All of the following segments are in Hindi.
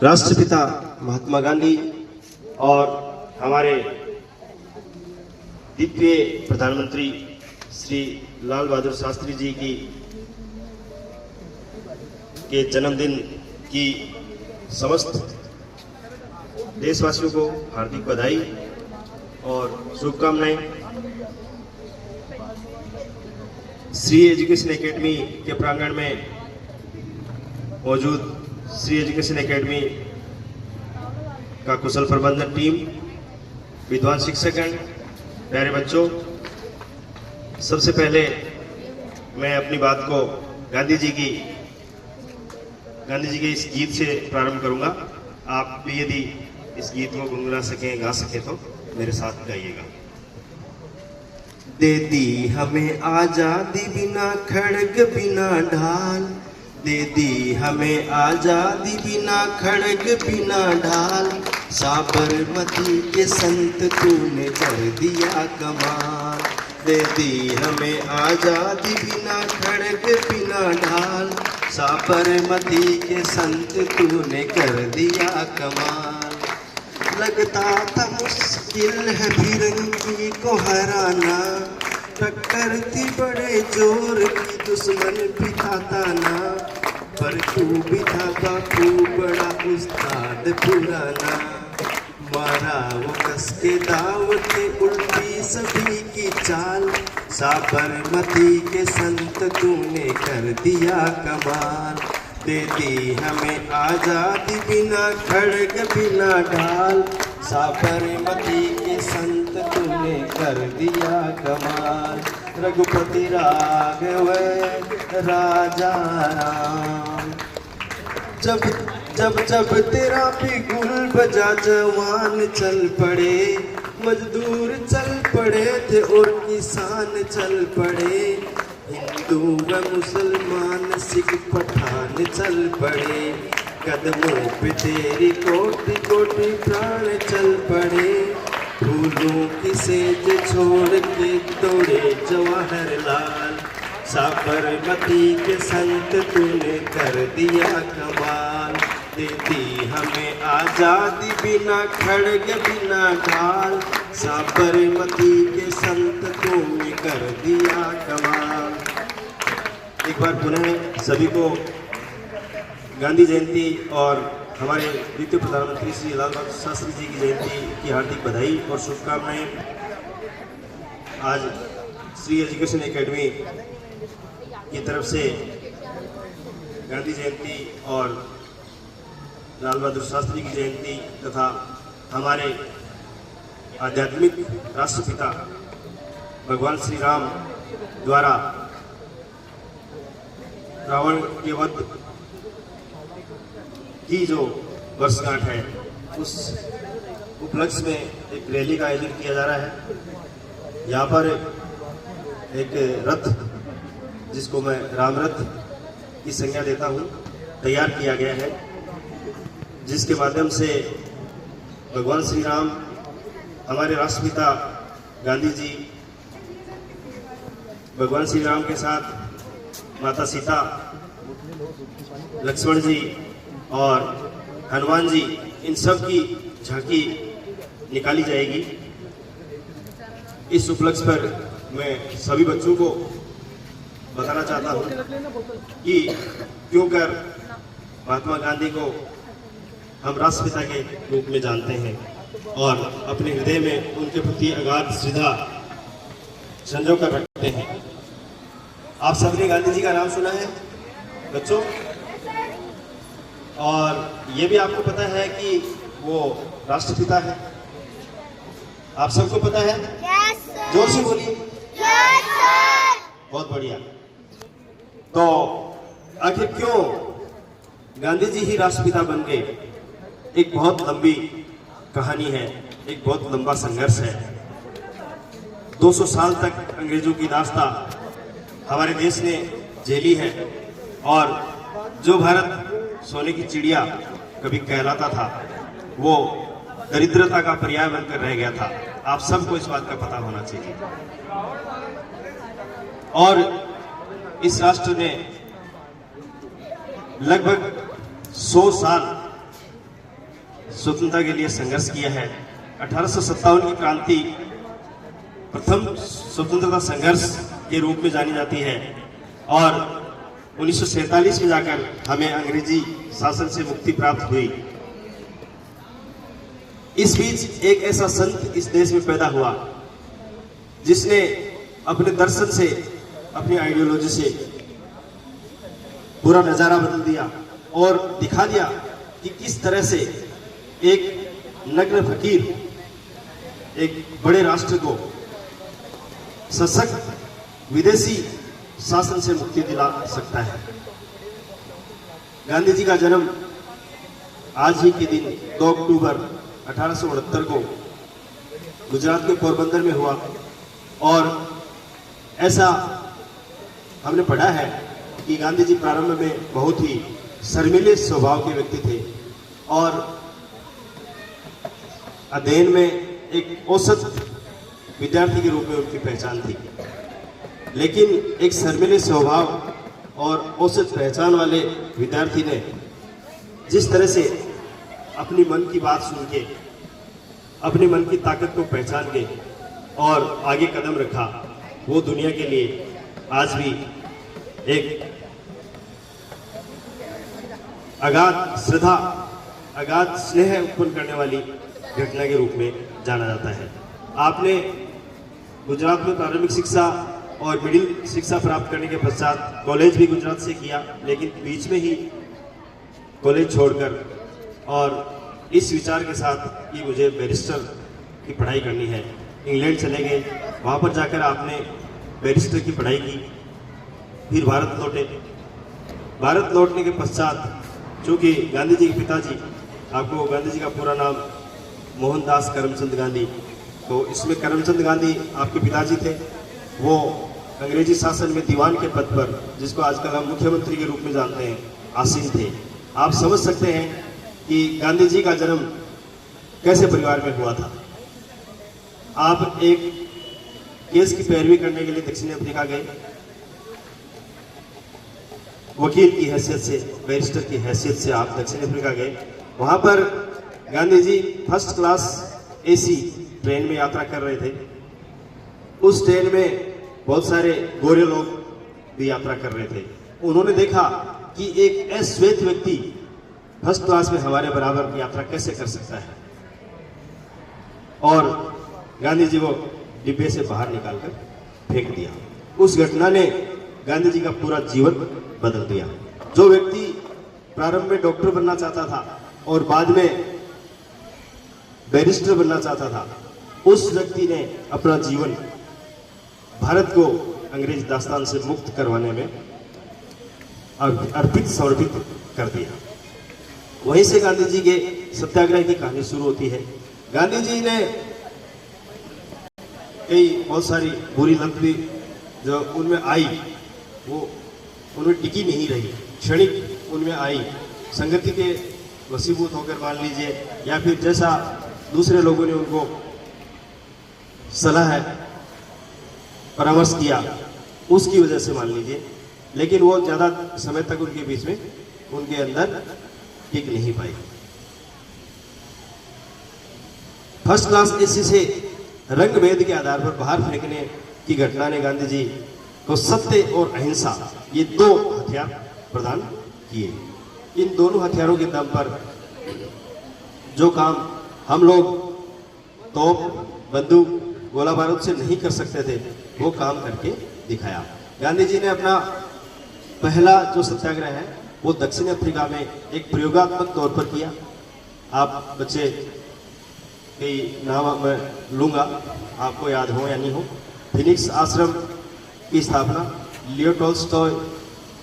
राष्ट्रपिता महात्मा गांधी और हमारे दिव्य प्रधानमंत्री श्री लाल बहादुर शास्त्री जी की के जन्मदिन की समस्त देशवासियों को हार्दिक बधाई और शुभकामनाएं। श्री एजुकेशन एकेडमी के प्रांगण में मौजूद श्री एजुकेशन एकेडमी का कुशल प्रबंधन टीम, विद्वान शिक्षकगण, प्यारे बच्चों, सबसे पहले मैं अपनी बात को गांधी जी के इस गीत से प्रारंभ करूंगा। आप भी यदि इस गीत को गुनगुना सकें, गा सकें तो मेरे साथ गाइएगा। दे दी हमें आजादी बिना खड़ग बिना ढाल, दे दी हमें आजादी बिना खड़ग बिना ढाल, साबरमती के संत तूने कर दिया कमाल। दे दी हमें आजादी बिना खड़ग बिना ढाल, साबरमती के संत तूने कर दिया कमाल। लगता था मुश्किल है फिरंगी को हराना, टक्कर थी बड़े जोर की दुश्मन भी था ताना, पर तू भी था बापू बड़ा उस्ताद पुराना। मारा वो कस के दावते उल्टी सभी की चाल, साबरमती के संत तूने कर दिया कमाल। दे दी हमें आजादी बिना खड़ग बिना ढाल, साबरमती के संत तूने कर दिया कमाल। रघुपति राघव राजा राम, जब तेरा भी गुल बजा जवान चल पड़े, मजदूर चल पड़े थे और किसान चल पड़े, हिंदू व मुसलमान सिख पठान चल पड़े, कदमों पे तेरी कोटि कोटि प्राण चल पड़े। फूलों की सेज छोड़ के दौड़े जवाहरलाल, साबरमती के संत तूने कर दिया कमाल। देती हमें आजादी बिना खड़ग बिना ढाल, साबरमती के संत तूने कर दिया कमाल। एक बार पुनः सभी को गांधी जयंती और हमारे द्वितीय प्रधानमंत्री श्री लाल बहादुर शास्त्री जी की जयंती की हार्दिक बधाई और शुभकामनाएं। आज श्री एजुकेशन एकेडमी की तरफ से गांधी जयंती और लाल बहादुर शास्त्री की जयंती तथा हमारे आध्यात्मिक राष्ट्रपिता भगवान श्री राम द्वारा रावण के वध की जो वर्षगांठ है, उस उपलक्ष्य में एक रैली का आयोजन किया जा रहा है। यहाँ पर एक रथ, जिसको मैं राम रथ की संज्ञा देता हूँ, तैयार किया गया है, जिसके माध्यम से भगवान श्री राम, हमारे राष्ट्रपिता गांधी जी, भगवान श्री राम के साथ माता सीता, लक्ष्मण जी और हनुमान जी, इन सब की झांकी निकाली जाएगी। इस उपलक्ष्य पर मैं सभी बच्चों को बताना चाहता हूं कि क्यों कर महात्मा गांधी को हम राष्ट्रपिता के रूप में जानते हैं और अपने हृदय में उनके प्रति अगाध श्रद्धा संजो कर रखते हैं। आप सबने गांधी जी का नाम सुना है बच्चों, और ये भी आपको पता है कि वो राष्ट्रपिता है। आप सबको पता है? yes, जोर से बोलिए। yes, बहुत बढ़िया। तो आखिर क्यों गांधी जी ही राष्ट्रपिता बन गए? एक बहुत लंबी कहानी है, एक बहुत लंबा संघर्ष है। 200 साल तक अंग्रेजों की दास्ता हमारे देश ने झेली है, और जो भारत सोने की चिड़िया कभी कहलाता था, वो दरिद्रता का पर्याय बनकर रह गया था। आप सबको इस बात का पता होना चाहिए। और इस राष्ट्र ने लगभग 100 साल स्वतंत्रता के लिए संघर्ष किया है। 1857 की क्रांति प्रथम स्वतंत्रता संघर्ष के रूप में जानी जाती है और 1947 में जाकर हमें अंग्रेजी शासन से मुक्ति प्राप्त हुई। इस बीच एक ऐसा संत इस देश में पैदा हुआ जिसने अपने दर्शन से, अपनी आइडियोलॉजी से पूरा नजारा बदल दिया और दिखा दिया कि किस तरह से एक नग्न फकीर एक बड़े राष्ट्र को सशक्त विदेशी शासन से मुक्ति दिला सकता है। गांधी जी का जन्म आज ही के दिन 2 अक्टूबर 1869 को गुजरात के पोरबंदर में हुआ और ऐसा हमने पढ़ा है कि गांधी जी प्रारंभ में बहुत ही शर्मीले स्वभाव के व्यक्ति थे और अध्ययन में एक औसत विद्यार्थी के रूप में उनकी पहचान थी। लेकिन एक शर्मीले स्वभाव और औसत पहचान वाले विद्यार्थी ने जिस तरह से अपनी मन की बात सुन के, अपने मन की ताकत को पहचान के और आगे कदम रखा, वो दुनिया के लिए आज भी एक अगाध श्रद्धा, अगाध स्नेह उत्पन्न करने वाली घटना के रूप में जाना जाता है। आपने गुजरात में प्रारंभिक शिक्षा और मिडिल शिक्षा प्राप्त करने के पश्चात कॉलेज भी गुजरात से किया, लेकिन बीच में ही कॉलेज छोड़कर और इस विचार के साथ कि मुझे बैरिस्टर की पढ़ाई करनी है, इंग्लैंड चले गए। वहाँ पर जाकर आपने बैरिस्टर की पढ़ाई की, फिर भारत लौटे। भारत लौटने के पश्चात चूँकि गांधी जी के पिताजी, आपको गांधी जी का पूरा नाम मोहनदास करमचंद गांधी, तो इसमें करमचंद गांधी आपके पिताजी थे। वो अंग्रेजी शासन में दीवान के पद पर, जिसको आजकल हम मुख्यमंत्री के रूप में जानते हैं, आसीन थे। आप समझ सकते हैं कि गांधी जी का जन्म कैसे परिवार में हुआ था। आप एक केस की पैरवी करने के लिए दक्षिण अफ्रीका गए, वकील की हैसियत से, बैरिस्टर की हैसियत से आप दक्षिण अफ्रीका गए। वहां पर Gandhi ji first class AC train में यात्रा कर रहे थे। उस ट्रेन में बहुत सारे गोरे लोग भी यात्रा कर रहे थे। उन्होंने देखा कि एक अश्वेत व्यक्ति फर्स्ट क्लास में हमारे बराबर की यात्रा कैसे कर सकता है, और गांधी जी को डिब्बे से बाहर निकालकर फेंक दिया। उस घटना ने गांधी जी का पूरा जीवन बदल दिया। जो व्यक्ति प्रारंभ में डॉक्टर बनना चाहता था और बाद में बैरिस्टर बनना चाहता था, उस व्यक्ति ने अपना जीवन भारत को अंग्रेज दास्तान से मुक्त करवाने में अर्पित समर्पित कर दिया। वहीं से गांधी जी के सत्याग्रह की कहानी शुरू होती है। गांधी जी ने कई बहुत सारी बुरी लत भी जो उनमें आई, वो उनमें टिकी नहीं रही, क्षणिक उनमें आई। संगति के वशीभूत होकर मान लीजिए, या फिर जैसा दूसरे लोगों ने उनको सलाह परामर्श किया, उसकी वजह से मान लीजिए, लेकिन वो ज़्यादा समय तक उनके बीच में, उनके अंदर टिक नहीं पाई। फर्स्ट क्लास एसी से रंग भेद के आधार पर बाहर फेंकने की घटना ने गांधी जी को सत्य और अहिंसा, ये 2 हथियार प्रदान किए। इन दोनों हथियारों के दम पर जो काम हम लोग तोप, बंदूक, गोला बारूद से नहीं कर सकते थे, वो काम करके दिखाया। गांधी जी ने अपना पहला जो सत्याग्रह है वो दक्षिण अफ्रीका में एक प्रयोगात्मक तौर पर किया। आप बच्चे कई नाम मैं लूँगा, आपको याद हो या नहीं हो। फिनिक्स आश्रम की स्थापना, लियो टॉल्स्टॉय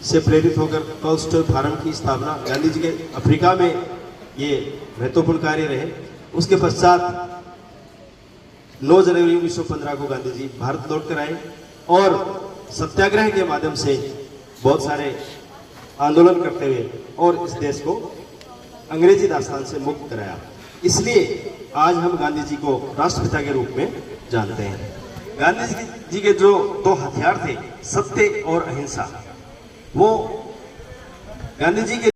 से प्रेरित होकर टॉल्स्टॉय फार्म की स्थापना, गांधी जी के अफ्रीका में ये महत्वपूर्ण कार्य रहे। उसके पश्चात 9 जनवरी 1915 को गांधी जी भारत लौट कर आए और सत्याग्रह के माध्यम से बहुत सारे आंदोलन करते हुए और इस देश को अंग्रेजी दास्तान से मुक्त कराया। इसलिए आज हम गांधी जी को राष्ट्रपिता के रूप में जानते हैं। गांधी जी के जो 2 हथियार थे, सत्य और अहिंसा, वो गांधी जी के